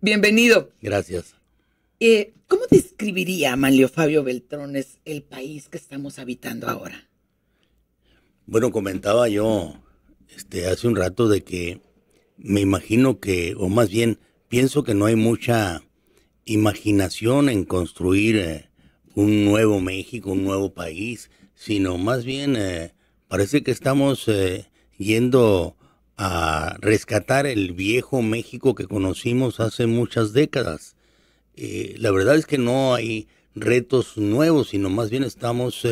Bienvenido. Gracias. ¿Cómo describiría Manlio Fabio Beltrones el país que estamos habitando ahora? Bueno, comentaba yo hace un rato de que me imagino que, o más bien, pienso que no hay mucha imaginación en construir un nuevo México, un nuevo país, sino más bien parece que estamos yendo a rescatar el viejo México que conocimos hace muchas décadas. La verdad es que no hay retos nuevos, sino más bien estamos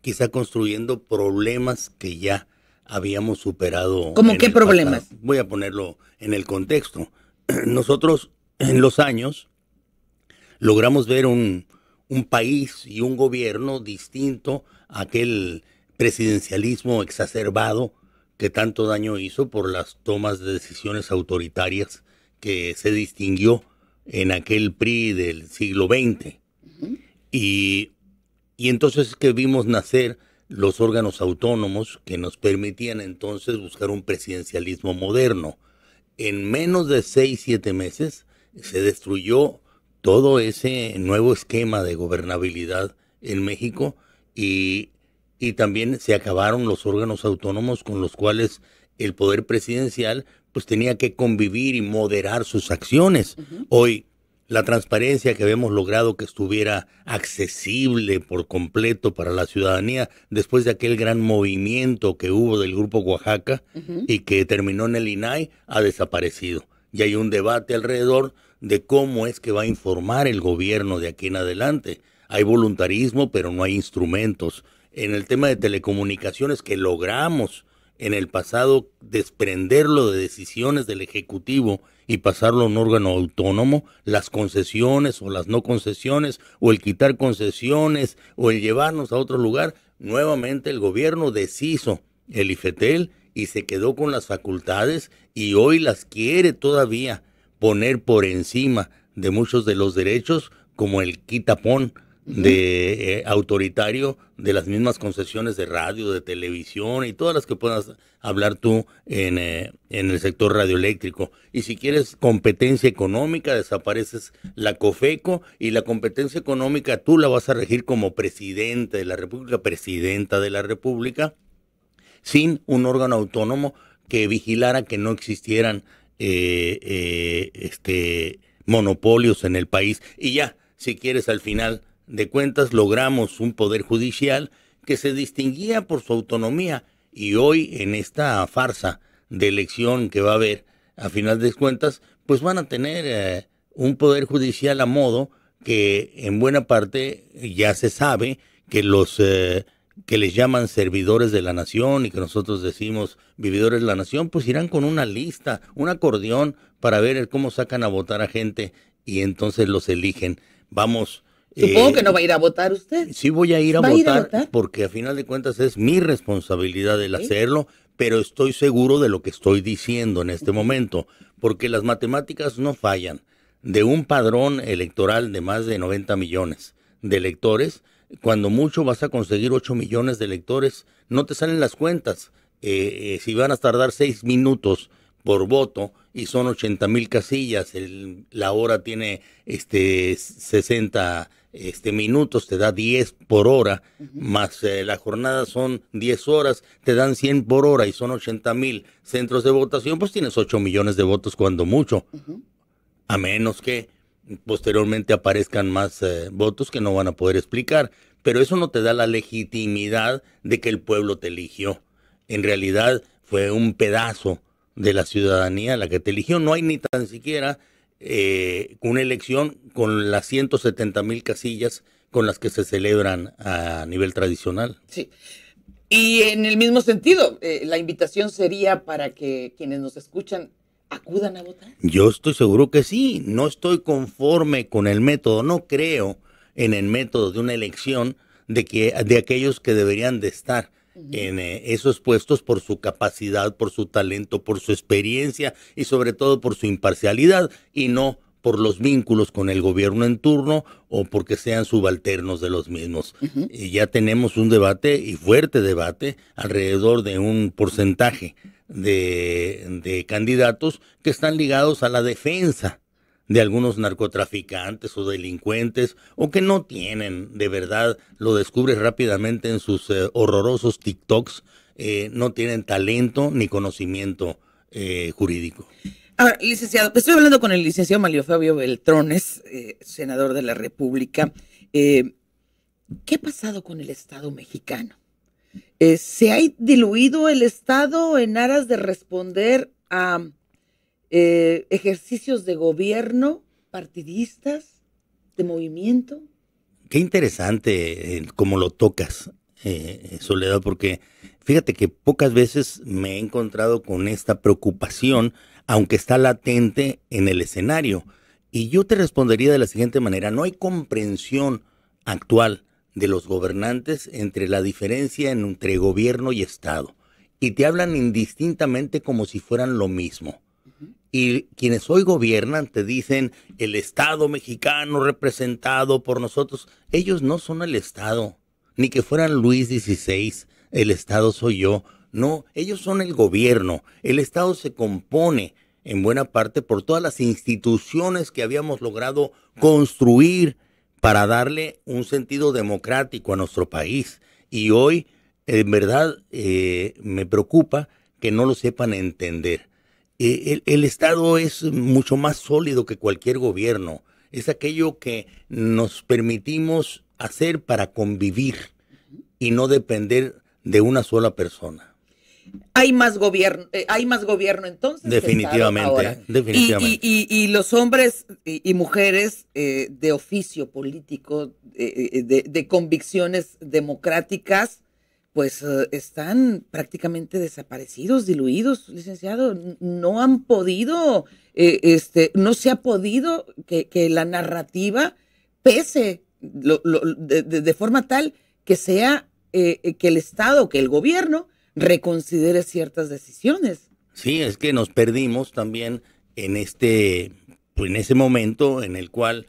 quizá construyendo problemas que ya habíamos superado ¿Cómo en qué el pasado. problemas? Voy a ponerlo en el contexto. Nosotros en los años logramos ver un país y un gobierno distinto a aquel presidencialismo exacerbado que tanto daño hizo por las tomas de decisiones autoritarias que se distinguió en aquel PRI del siglo XX. Y, y entonces que vimos nacer los órganos autónomos que nos permitían entonces buscar un presidencialismo moderno. En menos de 6, 7 meses se destruyó todo ese nuevo esquema de gobernabilidad en México y, y también se acabaron los órganos autónomos con los cuales el poder presidencial pues tenía que convivir y moderar sus acciones. Hoy la transparencia que habíamos logrado que estuviera accesible por completo para la ciudadanía después de aquel gran movimiento que hubo del Grupo Oaxaca y que terminó en el INAI ha desaparecido. Y hay un debate alrededor de cómo es que va a informar el gobierno de aquí en adelante. Hay voluntarismo, pero no hay instrumentos. En el tema de telecomunicaciones que logramos en el pasado desprenderlo de decisiones del Ejecutivo y pasarlo a un órgano autónomo, las concesiones o las no concesiones, o el quitar concesiones, o el llevarnos a otro lugar, nuevamente el gobierno deshizo el IFETEL y se quedó con las facultades y hoy las quiere todavía poner por encima de muchos de los derechos, como el quitapón de autoritario de las mismas concesiones de radio, de televisión y todas las que puedas hablar tú en el sector radioeléctrico. Y si quieres competencia económica, desapareces la COFECO y la competencia económica tú la vas a regir como presidente de la República, presidenta de la República, sin un órgano autónomo que vigilara que no existieran monopolios en el país. Y ya, si quieres, al final de cuentas logramos un poder judicial que se distinguía por su autonomía y hoy en esta farsa de elección que va a haber a final de cuentas pues van a tener un poder judicial a modo que en buena parte ya se sabe que los que les llaman servidores de la nación y que nosotros decimos vividores de la nación, pues irán con una lista, un acordeón para ver cómo sacan a votar a gente y entonces los eligen. Vamos. Supongo que no va a ir a votar usted. Sí voy a ir a ¿Va votar, a ir a votar? porque a final de cuentas es mi responsabilidad el hacerlo, pero estoy seguro de lo que estoy diciendo en este momento, porque las matemáticas no fallan. De un padrón electoral de más de 90 millones de electores, cuando mucho vas a conseguir 8 millones de electores, no te salen las cuentas. Si van a tardar 6 minutos por voto y son 80,000 casillas, la hora tiene 60 minutos, te da 10 por hora, más la jornada son 10 horas, te dan 100 por hora y son 80,000 centros de votación, pues tienes 8 millones de votos cuando mucho, a menos que posteriormente aparezcan más votos que no van a poder explicar, pero eso no te da la legitimidad de que el pueblo te eligió. En realidad fue un pedazo de la ciudadanía la que te eligió. No hay ni tan siquiera una elección con las 170,000 casillas con las que se celebran a nivel tradicional. Sí. Y en el mismo sentido, la invitación sería para que quienes nos escuchan acudan a votar. Yo estoy seguro que sí. No estoy conforme con el método. No creo en el método de una elección de aquellos que deberían de estar en esos puestos por su capacidad, por su talento, por su experiencia y sobre todo por su imparcialidad y no por los vínculos con el gobierno en turno o porque sean subalternos de los mismos. Y ya tenemos un debate y fuerte debate alrededor de un porcentaje de candidatos que están ligados a la defensa de algunos narcotraficantes o delincuentes, o que no tienen, de verdad, lo descubres rápidamente en sus horrorosos TikToks, no tienen talento ni conocimiento jurídico. Ahora, licenciado, estoy hablando con el licenciado Manlio Fabio Beltrones, senador de la República. ¿Qué ha pasado con el Estado mexicano? ¿Se ha diluido el Estado en aras de responder a ejercicios de gobierno partidistas, de movimiento? Qué interesante cómo lo tocas, Soledad, porque fíjate que pocas veces me he encontrado con esta preocupación, aunque está latente en el escenario. Y yo te respondería de la siguiente manera: no hay comprensión actual de los gobernantes entre la diferencia entre gobierno y Estado. Y te hablan indistintamente como si fueran lo mismo. Y quienes hoy gobiernan te dicen el Estado mexicano representado por nosotros. Ellos no son el Estado, ni que fueran Luis XVI, el Estado soy yo. No, ellos son el gobierno. El Estado se compone en buena parte por todas las instituciones que habíamos logrado construir para darle un sentido democrático a nuestro país. Y hoy, en verdad, me preocupa que no lo sepan entender. El Estado es mucho más sólido que cualquier gobierno. Es aquello que nos permitimos hacer para convivir y no depender de una sola persona. Hay más gobierno entonces. Definitivamente, definitivamente. Y los hombres y mujeres de oficio político, de convicciones democráticas, pues están prácticamente desaparecidos, diluidos, licenciado. No han podido, no se ha podido que la narrativa pese de forma tal que sea que el Estado, que el gobierno reconsidere ciertas decisiones. Sí, es que nos perdimos también en ese momento en el cual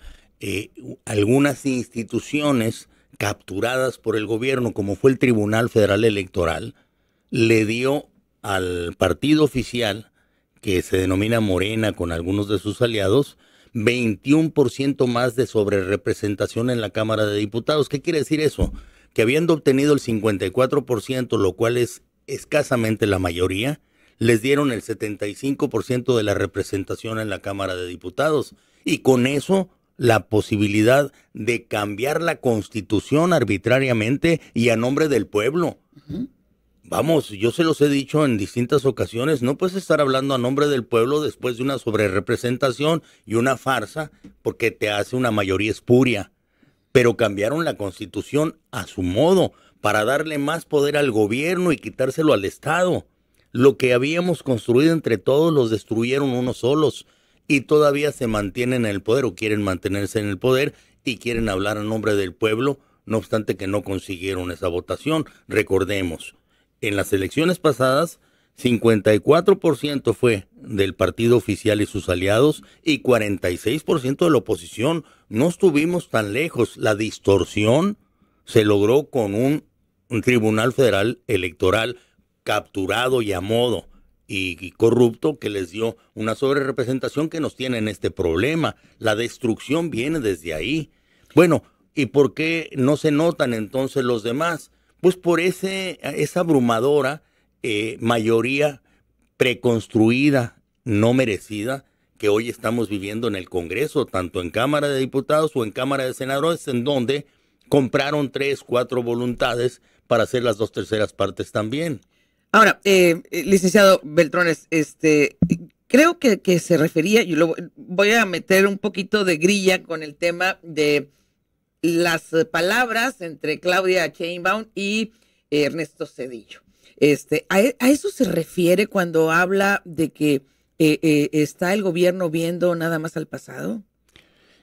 algunas instituciones capturadas por el gobierno, como fue el Tribunal Federal Electoral, le dio al partido oficial, que se denomina Morena con algunos de sus aliados, 21% más de sobrerepresentación en la Cámara de Diputados. ¿Qué quiere decir eso? Que habiendo obtenido el 54%, lo cual es escasamente la mayoría, les dieron el 75% de la representación en la Cámara de Diputados. Y con eso la posibilidad de cambiar la Constitución arbitrariamente y a nombre del pueblo. Vamos, yo se los he dicho en distintas ocasiones, no puedes estar hablando a nombre del pueblo después de una sobrerepresentación y una farsa, porque te hace una mayoría espuria. Pero cambiaron la Constitución a su modo, para darle más poder al gobierno y quitárselo al Estado. Lo que habíamos construido entre todos los destruyeron unos solos. Y todavía se mantienen en el poder o quieren mantenerse en el poder y quieren hablar a nombre del pueblo, no obstante que no consiguieron esa votación. Recordemos, en las elecciones pasadas, 54% fue del partido oficial y sus aliados y 46% de la oposición. No estuvimos tan lejos. La distorsión se logró con un Tribunal Federal Electoral capturado y a modo y corrupto, que les dio una sobrerepresentación que nos tiene en este problema. La destrucción viene desde ahí. Bueno, ¿y por qué no se notan entonces los demás? Pues por esa abrumadora mayoría preconstruida, no merecida, que hoy estamos viviendo en el Congreso, tanto en Cámara de Diputados o en Cámara de Senadores, en donde compraron 3, 4 voluntades para hacer las 2/3 partes también. Ahora, licenciado Beltrones, creo que se refería, yo voy a meter un poquito de grilla con el tema de las palabras entre Claudia Sheinbaum y Ernesto Zedillo. ¿A eso se refiere cuando habla de que está el gobierno viendo nada más al pasado?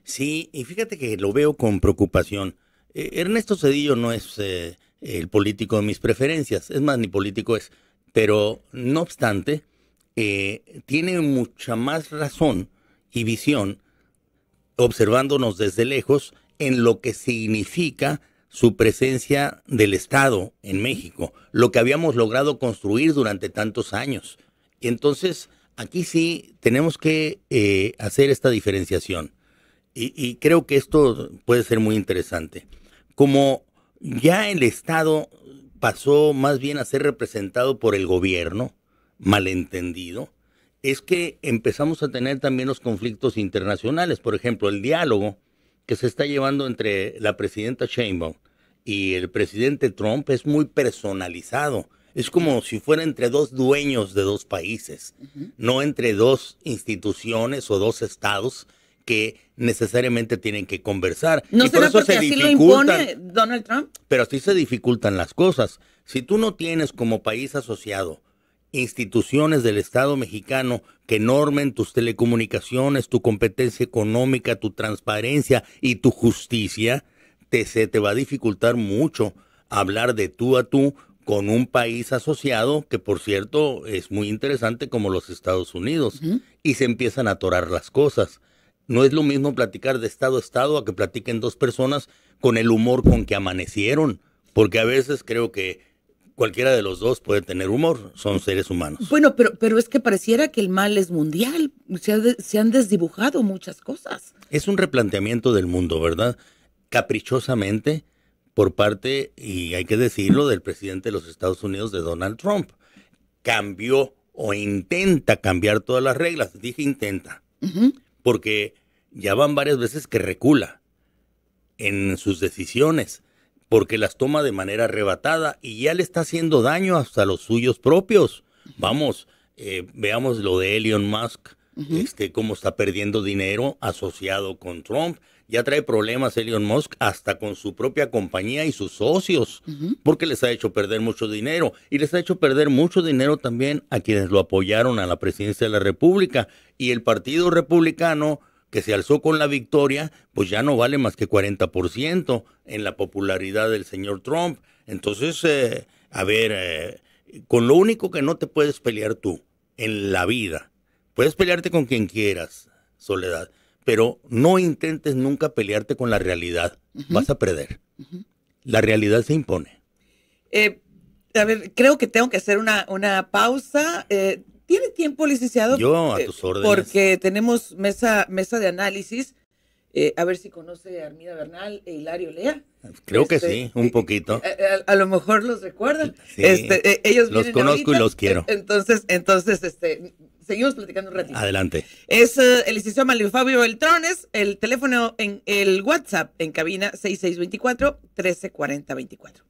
Sí, y fíjate que lo veo con preocupación. Ernesto Zedillo no es el político de mis preferencias, es más, ni político es, pero no obstante, tiene mucha más razón y visión observándonos desde lejos en lo que significa su presencia del Estado en México, lo que habíamos logrado construir durante tantos años. Y entonces, aquí sí tenemos que hacer esta diferenciación. Y creo que esto puede ser muy interesante. Como ya el Estado pasó más bien a ser representado por el gobierno, malentendido, es que empezamos a tener también los conflictos internacionales. Por ejemplo, el diálogo que se está llevando entre la presidenta Sheinbaum y el presidente Trump es muy personalizado. Es como si fuera entre dos dueños de dos países, no entre dos instituciones o dos estados que necesariamente tienen que conversar. ¿No y por será eso porque se así lo dificultan, impone Donald Trump? pero así se dificultan las cosas. Si tú no tienes como país asociado instituciones del Estado mexicano que normen tus telecomunicaciones, tu competencia económica, tu transparencia y tu justicia, se te va a dificultar mucho hablar de tú a tú con un país asociado que, por cierto, es muy interesante como los Estados Unidos. Y se empiezan a atorar las cosas. No es lo mismo platicar de estado a estado a que platiquen dos personas con el humor con que amanecieron, porque a veces creo que cualquiera de los dos puede tener humor, son seres humanos. Bueno, pero es que pareciera que el mal es mundial, se han desdibujado muchas cosas. Es un replanteamiento del mundo, ¿verdad? Caprichosamente por parte, y hay que decirlo, del presidente de los Estados Unidos, de Donald Trump. Cambió o intenta cambiar todas las reglas. Dije intenta, porque ya van varias veces que recula en sus decisiones, porque las toma de manera arrebatada y ya le está haciendo daño hasta a los suyos propios. Vamos, veamos lo de Elon Musk, cómo está perdiendo dinero asociado con Trump. Ya trae problemas Elon Musk hasta con su propia compañía y sus socios, porque les ha hecho perder mucho dinero. Y les ha hecho perder mucho dinero también a quienes lo apoyaron a la presidencia de la República. Y el Partido Republicano, que se alzó con la victoria, pues ya no vale más que 40% en la popularidad del señor Trump. Entonces, con lo único que no te puedes pelear tú en la vida, puedes pelearte con quien quieras, Soledad, pero no intentes nunca pelearte con la realidad. Vas a perder. La realidad se impone. A ver, creo que tengo que hacer una pausa. ¿Tiene tiempo, licenciado? Yo a tus órdenes. Porque tenemos mesa de análisis. A ver si conoce a Armida Bernal e Hilario Lea. Creo que sí, un poquito. A lo mejor los recuerdan. Sí, ellos los conozco ahorita, y los quiero. Entonces, seguimos platicando un ratito. Adelante. Es el licenciado Mario Fabio Beltrones, el teléfono en el WhatsApp en cabina 6624-134024.